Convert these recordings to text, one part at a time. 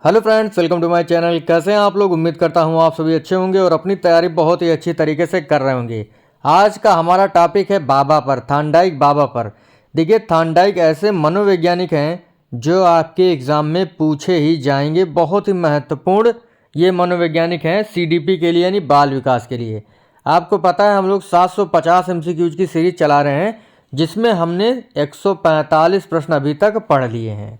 Hello friends, welcome to my channel. कैसे हैं आप लोग? उम्मीद करता हूं आप सभी अच्छे होंगे और अपनी तैयारी बहुत ही अच्छी तरीके से कर रहे होंगे। आज का हमारा टॉपिक है बाबा पर, थॉर्नडाइक बाबा पर। देखिए, थॉर्नडाइक ऐसे मनोवैज्ञानिक हैं जो आपके एग्ज़ाम में पूछे ही जाएंगे। बहुत ही महत्वपूर्ण ये मनोवैज्ञानिक हैं सीडीपी के लिए, यानी बाल विकास के लिए। आपको पता है हम लोग 750 एमसीक्यूज की सीरीज चला रहे हैं, जिसमें हमने 145 प्रश्न अभी तक पढ़ लिए हैं।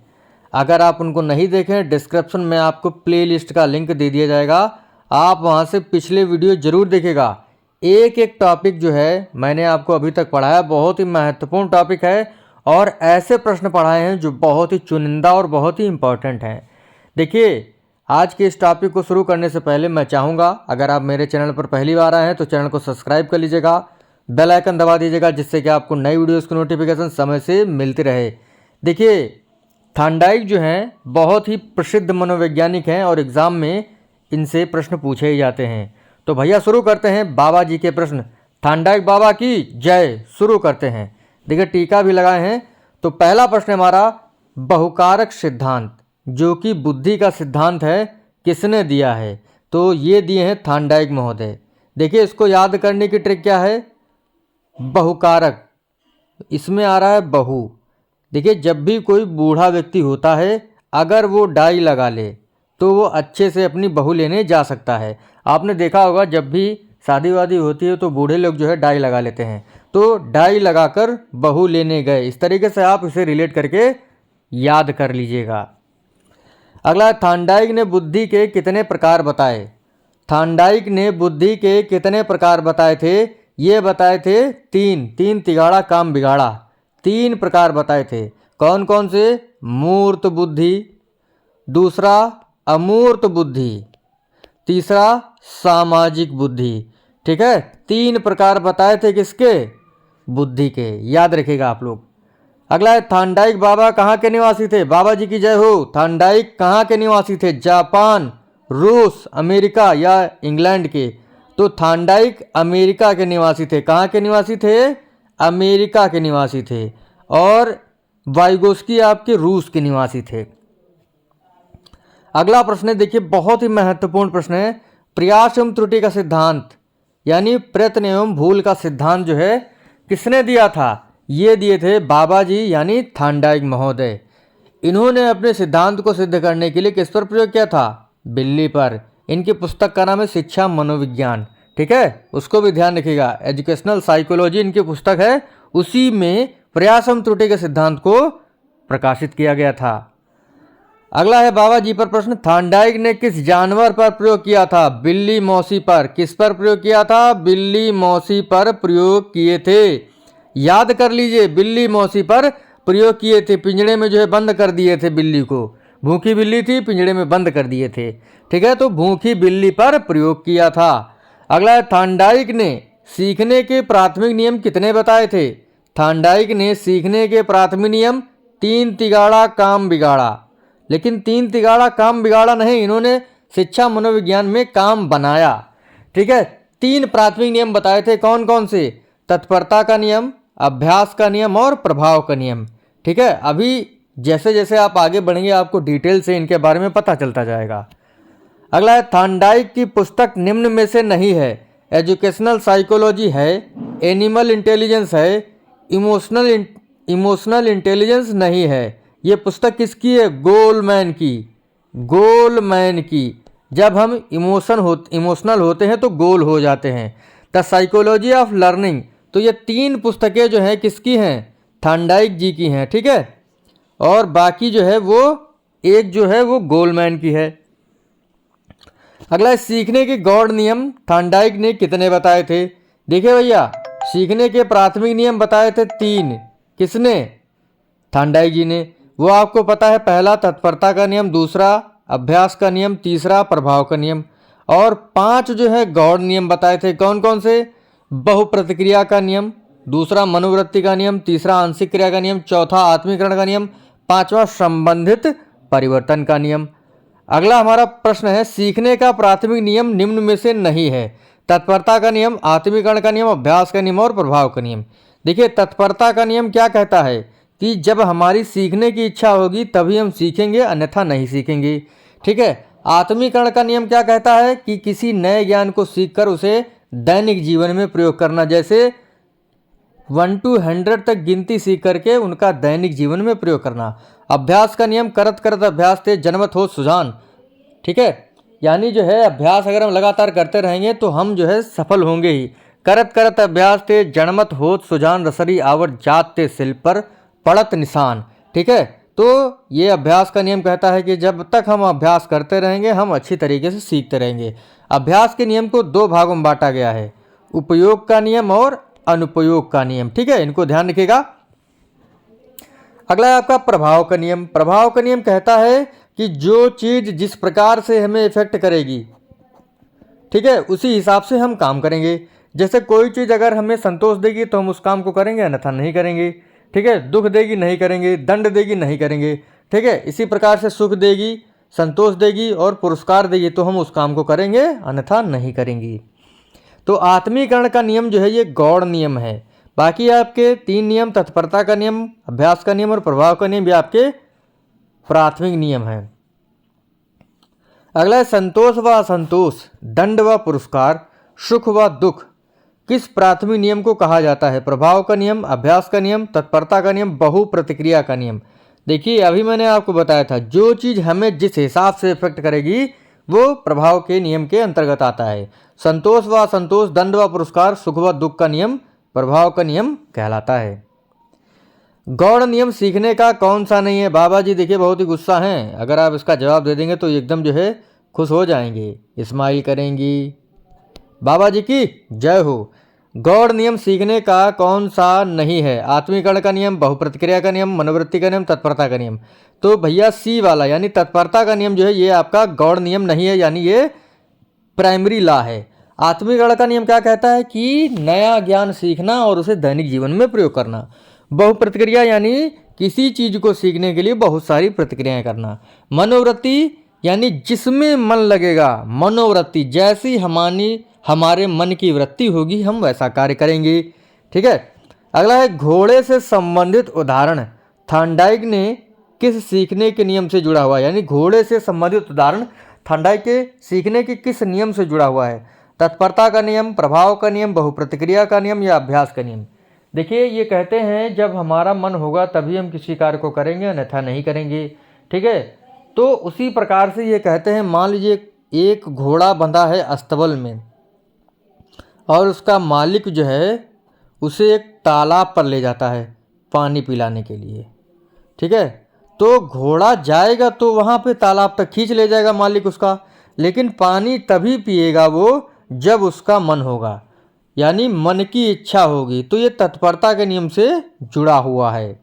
अगर आप उनको नहीं देखें, डिस्क्रिप्शन में आपको प्लेलिस्ट का लिंक दे दिया जाएगा, आप वहां से पिछले वीडियो जरूर देखेगा। एक एक टॉपिक जो है मैंने आपको अभी तक पढ़ाया, बहुत ही महत्वपूर्ण टॉपिक है और ऐसे प्रश्न पढ़ाए हैं जो बहुत ही चुनिंदा और बहुत ही इंपॉर्टेंट हैं। देखिए, आज के इस टॉपिक को शुरू करने से पहले मैं चाहूँगा, अगर आप मेरे चैनल पर पहली बार आए हैं तो चैनल को सब्सक्राइब कर लीजिएगा, बेल आइकन दबा दीजिएगा, जिससे कि आपको नई वीडियोज़ की नोटिफिकेशन समय से मिलती रहे। देखिए, थॉर्नडाइक जो हैं बहुत ही प्रसिद्ध मनोवैज्ञानिक हैं और एग्ज़ाम में इनसे प्रश्न पूछे ही जाते हैं। तो भैया शुरू करते हैं बाबा जी के प्रश्न। थॉर्नडाइक बाबा की जय। शुरू करते हैं। देखिए, टीका भी लगाए हैं। तो पहला प्रश्न हमारा, बहुकारक सिद्धांत जो कि बुद्धि का सिद्धांत है, किसने दिया है? तो ये दिए हैं थॉर्नडाइक महोदय। देखिए, इसको याद करने की ट्रिक क्या है? बहुकारक, इसमें आ रहा है बहु। देखिए, जब भी कोई बूढ़ा व्यक्ति होता है, अगर वो डाई लगा ले तो वो अच्छे से अपनी बहू लेने जा सकता है। आपने देखा होगा, जब भी शादी वादी होती है तो बूढ़े लोग जो है डाई लगा लेते हैं। तो डाई लगाकर बहू लेने गए, इस तरीके से आप इसे रिलेट करके याद कर लीजिएगा। अगला, थॉर्नडाइक ने बुद्धि के कितने प्रकार बताए? थॉर्नडाइक ने बुद्धि के कितने प्रकार बताए थे? ये बताए थे तीन तिगाड़ा काम बिगाड़ा। 3 प्रकार बताए थे। कौन कौन से? मूर्त बुद्धि, दूसरा अमूर्त बुद्धि, तीसरा सामाजिक बुद्धि। ठीक है, 3 प्रकार बताए थे किसके? बुद्धि के। याद रखिएगा आप लोग। अगला है, थॉर्नडाइक बाबा कहाँ के निवासी थे? बाबा जी की जय हो। थॉर्नडाइक कहाँ के निवासी थे? जापान, रूस, अमेरिका या इंग्लैंड के? तो थॉर्नडाइक अमेरिका के निवासी थे। कहाँ के निवासी थे? अमेरिका के निवासी थे। और वाइगोस्की आपके रूस के निवासी थे। अगला प्रश्न देखिए, बहुत ही महत्वपूर्ण प्रश्न है। प्रयास एवं त्रुटि का सिद्धांत यानी प्रयत्न एवं भूल का सिद्धांत जो है किसने दिया था? ये दिए थे बाबा जी यानी थॉर्नडाइक महोदय। इन्होंने अपने सिद्धांत को सिद्ध करने के लिए किस पर प्रयोग किया था? बिल्ली पर। इनकी पुस्तक का नाम है शिक्षा मनोविज्ञान। ठीक है, उसको भी ध्यान रखिएगा। एजुकेशनल साइकोलॉजी इनकी पुस्तक है, उसी में प्रयास एवं त्रुटि के सिद्धांत को प्रकाशित किया गया था। अगला है बाबा जी पर प्रश्न, थॉर्नडाइक ने किस जानवर पर प्रयोग किया था? बिल्ली मौसी पर। किस पर प्रयोग किया था? बिल्ली मौसी पर प्रयोग किए थे। याद कर लीजिए, बिल्ली मौसी पर प्रयोग किए थे। पिंजड़े में जो है बंद कर दिए थे बिल्ली को। भूखी बिल्ली थी, पिंजड़े में बंद कर दिए थे। ठीक है, तो भूखी बिल्ली पर प्रयोग किया था। अगला है, थॉर्नडाइक ने सीखने के प्राथमिक नियम कितने बताए थे? थॉर्नडाइक ने सीखने के प्राथमिक नियम 3 तिगाड़ा काम बिगाड़ा। लेकिन 3 तिगाड़ा काम बिगाड़ा नहीं, इन्होंने शिक्षा मनोविज्ञान में काम बनाया। ठीक है, 3 प्राथमिक नियम बताए थे। कौन कौन से? तत्परता का नियम, अभ्यास का नियम और प्रभाव का नियम। ठीक है, अभी जैसे जैसे आप आगे बढ़ेंगे आपको डिटेल से इनके बारे में पता चलता जाएगा। अगला है, थॉर्नडाइक की पुस्तक निम्न में से नहीं है। एजुकेशनल साइकोलॉजी है, एनिमल इंटेलिजेंस है, इमोशनल इंटेलिजेंस नहीं है। ये पुस्तक किसकी है? गोलमैन की। गोलमैन की। जब हम इमोशनल होते हैं तो गोल हो जाते हैं। The psychology of learning. तो ये 3 पुस्तकें जो हैं किसकी हैं? थॉर्नडाइक जी की हैं। ठीक है, और बाकी जो है वो एक जो है वो गोलमैन की है। अगला है, सीखने के गौड़ नियम थॉर्नडाइक ने कितने बताए थे? देखिए भैया, सीखने के प्राथमिक नियम बताए थे 3। किसने? थॉर्नडाइक जी ने। वो आपको पता है, पहला तत्परता का नियम, दूसरा अभ्यास का नियम, तीसरा प्रभाव का नियम। और 5 जो है गौड़ नियम बताए थे। कौन कौन से? बहुप्रतिक्रिया का नियम, दूसरा मनोवृत्ति का नियम, तीसरा आंशिक क्रिया का नियम, चौथा आत्मीकरण का नियम, 5वां संबंधित परिवर्तन का नियम। अगला हमारा प्रश्न है, सीखने का प्राथमिक नियम निम्न में से नहीं है। तत्परता का नियम, आत्मीकरण का नियम, अभ्यास का नियम और प्रभाव का नियम। देखिए, तत्परता का नियम क्या कहता है कि जब हमारी सीखने की इच्छा होगी तभी हम सीखेंगे, अन्यथा नहीं सीखेंगे। ठीक है। आत्मीकरण का नियम क्या कहता है कि किसी नए ज्ञान को सीखकर उसे दैनिक जीवन में प्रयोग करना, जैसे 1 to 100 तक गिनती सीख करके उनका दैनिक जीवन में प्रयोग करना। अभ्यास का नियम करत करत अभ्यास ते जनमत हो सुजान, ठीक है। यानी जो है अभ्यास अगर हम लगातार करते रहेंगे तो हम जो है सफल होंगे ही। करत करत अभ्यास ते जनमत होत सुजान रसरी आवत जात ते सिल पर पड़त निशान, ठीक है। तो ये अभ्यास का नियम कहता है कि जब तक हम अभ्यास करते रहेंगे हम अच्छी तरीके से सीखते रहेंगे। अभ्यास के नियम को 2 भागों में बांटा गया है, उपयोग का नियम और अनुपयोग का नियम, ठीक है। इनको ध्यान रखिएगा। अगला है आपका प्रभाव का नियम। प्रभाव का नियम कहता है कि जो चीज जिस प्रकार से हमें इफेक्ट करेगी, ठीक है, उसी हिसाब से हम काम करेंगे। जैसे कोई चीज़ अगर हमें संतोष देगी तो हम उस काम को करेंगे, अन्यथा नहीं करेंगे, ठीक है। दुख देगी नहीं करेंगे, दंड देगी नहीं करेंगे, ठीक है। इसी प्रकार से सुख देगी, संतोष देगी और पुरस्कार देगी तो हम उस काम को करेंगे, अन्यथा नहीं करेंगे। तो आत्मीकरण का नियम जो है ये गौण नियम है। बाकी आपके 3 नियम, तत्परता का नियम, अभ्यास का नियम और प्रभाव का नियम, ये आपके प्राथमिक नियम हैं। अगला है संतोष व असंतोष, दंड व पुरस्कार, सुख व दुख किस प्राथमिक नियम को कहा जाता है? प्रभाव का नियम, अभ्यास का नियम, तत्परता का नियम, बहु प्रतिक्रिया का नियम। देखिए अभी मैंने आपको बताया था जो चीज़ हमें जिस हिसाब से इफेक्ट करेगी वो प्रभाव के नियम के अंतर्गत आता है। संतोष व असंतोष, दंड व पुरस्कार, सुख व दुख का नियम प्रभाव का नियम कहलाता है। गौण नियम सीखने का कौन सा नहीं है? बाबा जी देखिए बहुत ही गुस्सा हैं, अगर आप इसका जवाब दे देंगे तो एकदम जो है खुश हो जाएंगे, स्माइल करेंगी। बाबा जी की जय हो। गौण नियम सीखने का कौन सा नहीं है? आत्मीकरण का नियम, बहुप्रतिक्रिया का नियम, मनोवृत्ति का नियम, तत्परता का नियम। तो भैया सी वाला यानी तत्परता का नियम जो है ये आपका गौण नियम नहीं है, यानी ये प्राइमरी लॉ है। आत्मीकरण का नियम क्या कहता है कि नया ज्ञान सीखना और उसे दैनिक जीवन में प्रयोग करना। बहुप्रतिक्रिया यानी किसी चीज को सीखने के लिए बहुत सारी प्रतिक्रियाएं करना। मनोवृत्ति यानी जिसमें मन लगेगा, मनोवृत्ति जैसी हमारे मन की वृत्ति होगी हम वैसा कार्य करेंगे, ठीक है। अगला है घोड़े से संबंधित उदाहरण। थॉर्नडाइक ने किस सीखने के नियम से जुड़ा हुआ है? यानी घोड़े से संबंधित उदाहरण थॉर्नडाइक के सीखने के किस नियम से जुड़ा हुआ है? तत्परता का नियम, प्रभाव का नियम, बहुप्रतिक्रिया का नियम या अभ्यास का नियम। देखिए ये कहते हैं जब हमारा मन होगा तभी हम किसी कार्य को करेंगे, अन्यथा नहीं करेंगे, ठीक है। तो उसी प्रकार से ये कहते हैं, मान लीजिए एक घोड़ा बंधा है अस्तबल में और उसका मालिक जो है उसे एक तालाब पर ले जाता है पानी पिलाने के लिए, ठीक है। तो घोड़ा जाएगा तो वहाँ पे तालाब तक खींच ले जाएगा मालिक उसका, लेकिन पानी तभी पिएगा वो जब उसका मन होगा, यानी मन की इच्छा होगी। तो ये तत्परता के नियम से जुड़ा हुआ है।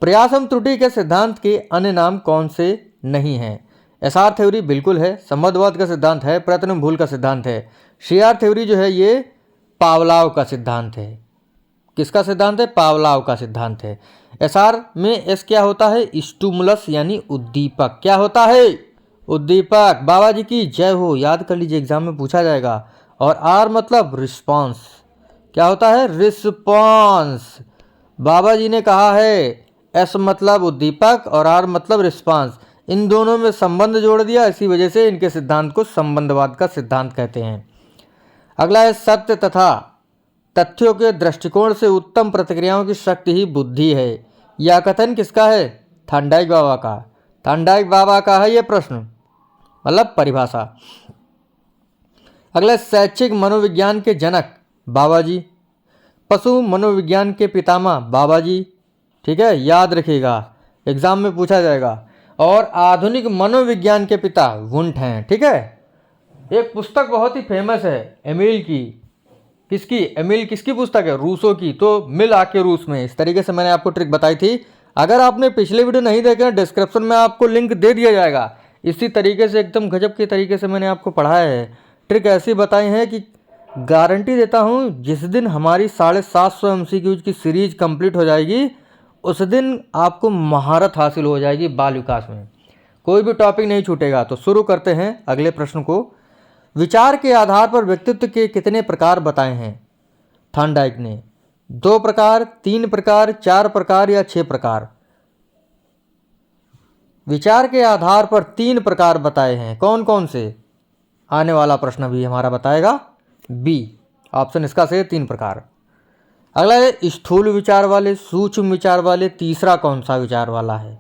प्रयासम त्रुटि के सिद्धांत के अन्य नाम कौन से नहीं हैं? एसआर थ्योरी बिल्कुल है, संबंधवाद का सिद्धांत है, प्रयत्न भूल का सिद्धांत है। सीआर थ्योरी जो है ये पावलाव का सिद्धांत है। किसका सिद्धांत है? पावलाव का सिद्धांत है। एसआर में एस क्या होता है? स्टूमुलस यानी उद्दीपक। क्या होता है? उद्दीपक। बाबा जी की जय हो, याद कर लीजिए एग्जाम में पूछा जाएगा। और आर मतलब रिस्पॉन्स। क्या होता है? रिस्पॉन्स। बाबा जी ने कहा है एस मतलब उद्दीपक और आर मतलब रिस्पॉन्स, इन दोनों में संबंध जोड़ दिया, इसी वजह से इनके सिद्धांत को संबंधवाद का सिद्धांत कहते हैं। अगला है सत्य तथा तथ्यों के दृष्टिकोण से उत्तम प्रतिक्रियाओं की शक्ति ही बुद्धि है। यह कथन किसका है? थॉर्नडाइक बाबा का। थॉर्नडाइक बाबा का है यह प्रश्न, मतलब परिभाषा। अगला शैक्षिक मनोविज्ञान के जनक बाबा जी, पशु मनोविज्ञान के पितामह बाबा जी, ठीक है, याद रखिएगा एग्जाम में पूछा जाएगा। और आधुनिक मनोविज्ञान के पिता वुंट हैं, ठीक है। एक पुस्तक बहुत ही फेमस है एमिल की। किसकी? एमिल किसकी पुस्तक है? रूसो की। तो मिल आके रूस में, इस तरीके से मैंने आपको ट्रिक बताई थी। अगर आपने पिछले वीडियो नहीं देखे डिस्क्रिप्शन में आपको लिंक दे दिया जाएगा। इसी तरीके से एकदम गजब के तरीके से मैंने आपको पढ़ाया है, ट्रिक ऐसी बताई है कि गारंटी देता हूँ जिस दिन हमारी 750 MCQ की सीरीज कंप्लीट हो जाएगी उस दिन आपको महारत हासिल हो जाएगी बाल विकास में, कोई भी टॉपिक नहीं छूटेगा। तो शुरू करते हैं अगले प्रश्न को। विचार के आधार पर व्यक्तित्व के कितने प्रकार बताए हैं थॉर्नडाइक ने? 2 प्रकार, 3 प्रकार, 4 प्रकार या 6 प्रकार? विचार के आधार पर 3 प्रकार बताए हैं, कौन कौन से? आने वाला प्रश्न भी हमारा बताएगा बी ऑप्शन इसका सही है, 3 प्रकार। अगला है स्थूल विचार वाले, सूक्ष्म विचार वाले, तीसरा कौन सा विचार वाला है?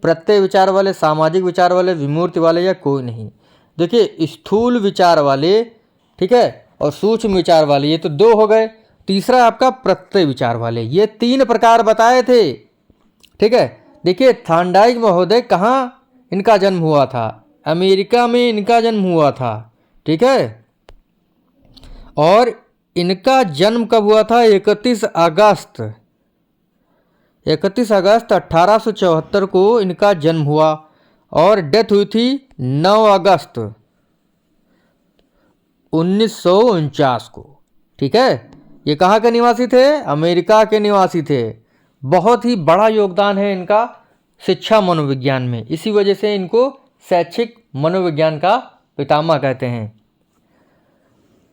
प्रत्यय विचार वाले, सामाजिक विचार वाले, विमूर्ति वाले या कोई नहीं? देखिए स्थूल विचार वाले, ठीक है, और सूक्ष्म विचार वाले, ये तो 2 हो गए। तीसरा आपका प्रत्यय विचार वाले, ये 3 प्रकार बताए थे, ठीक है। देखिए थॉर्नडाइक महोदय कहाँ इनका जन्म हुआ था? अमेरिका में इनका जन्म हुआ था, ठीक है। और इनका जन्म कब हुआ था? 31 अगस्त 1874 को इनका जन्म हुआ और डेथ हुई थी 9 अगस्त 1949 को, ठीक है। ये कहाँ के निवासी थे? अमेरिका के निवासी थे। बहुत ही बड़ा योगदान है इनका शिक्षा मनोविज्ञान में, इसी वजह से इनको शैक्षिक मनोविज्ञान का पितामह कहते हैं।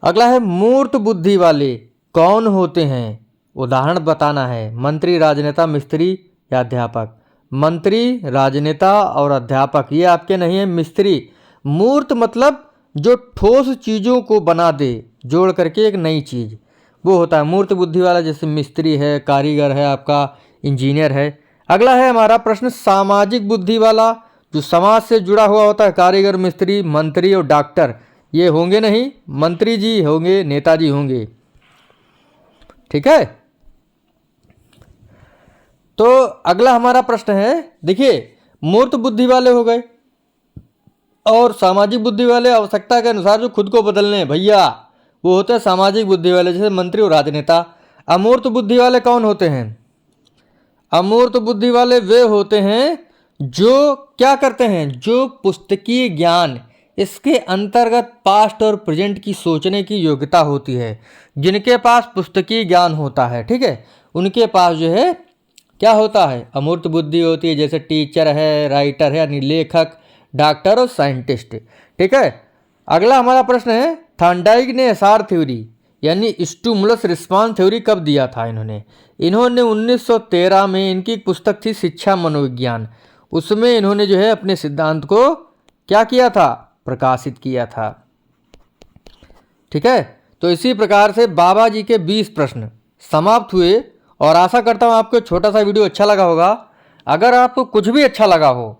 अगला है मूर्त बुद्धि वाले कौन होते हैं? उदाहरण बताना है। मंत्री, राजनेता, मिस्त्री या अध्यापक? मंत्री, राजनेता और अध्यापक ये आपके नहीं है, मिस्त्री। मूर्त मतलब जो ठोस चीज़ों को बना दे, जोड़ करके एक नई चीज़, वो होता है मूर्त बुद्धि वाला। जैसे मिस्त्री है, कारीगर है, आपका इंजीनियर है। अगला है हमारा प्रश्न सामाजिक बुद्धि वाला, जो समाज से जुड़ा हुआ होता है। कारीगर, मिस्त्री, मंत्री और डॉक्टर ये होंगे नहीं, मंत्री जी होंगे, नेताजी होंगे, ठीक है। तो अगला हमारा प्रश्न है, देखिए मूर्त बुद्धि वाले हो गए और सामाजिक बुद्धि वाले आवश्यकता के अनुसार जो खुद को बदलने हैं भैया, वो होते हैं सामाजिक बुद्धि वाले, जैसे मंत्री और राजनेता। अमूर्त बुद्धि वाले कौन होते हैं? अमूर्त बुद्धि वाले वे होते हैं जो क्या करते हैं? जो पुस्तकीय ज्ञान, इसके अंतर्गत पास्ट और प्रेजेंट की सोचने की योग्यता होती है, जिनके पास पुस्तकीय ज्ञान होता है, ठीक है, उनके पास जो है क्या होता है? अमूर्त बुद्धि होती है। जैसे टीचर है, राइटर है यानी लेखक, डॉक्टर और साइंटिस्ट, ठीक है। अगला हमारा प्रश्न है थॉर्नडाइक ने एसआर थ्योरी यानी स्टिमुलस रिस्पांस थ्योरी कब दिया था? इन्होंने 1913 में इनकी एक पुस्तक थी शिक्षा मनोविज्ञान, उसमें इन्होंने जो है अपने सिद्धांत को क्या किया था? प्रकाशित किया था, ठीक है। तो इसी प्रकार से बाबा जी के 20 प्रश्न समाप्त हुए और आशा करता हूँ आपको छोटा सा वीडियो अच्छा लगा होगा। अगर आपको कुछ भी अच्छा लगा हो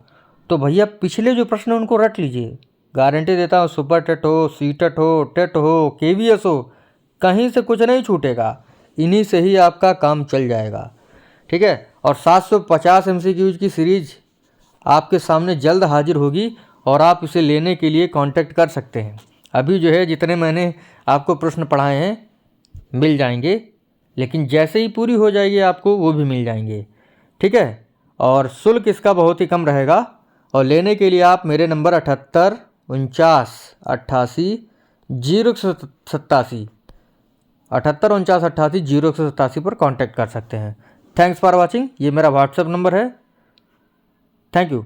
तो भैया पिछले जो प्रश्न उनको रट लीजिए, गारंटी देता हूँ सुपर टेट हो, सीटेट हो, टेट हो, केवीएस हो, कहीं से कुछ नहीं छूटेगा, इन्हीं से ही आपका काम चल जाएगा, ठीक है। और 750 MCQs की सीरीज आपके सामने जल्द हाजिर होगी और आप इसे लेने के लिए कांटेक्ट कर सकते हैं। अभी जो है जितने मैंने आपको प्रश्न पढ़ाए हैं मिल जाएंगे, लेकिन जैसे ही पूरी हो जाएगी आपको वो भी मिल जाएंगे, ठीक है। और शुल्क इसका बहुत ही कम रहेगा और लेने के लिए आप मेरे नंबर 78 49 88 0187 78 49 88 0187 पर कांटेक्ट कर सकते हैं। Thanks for watching. ये मेरा व्हाट्सएप नंबर है। Thank you.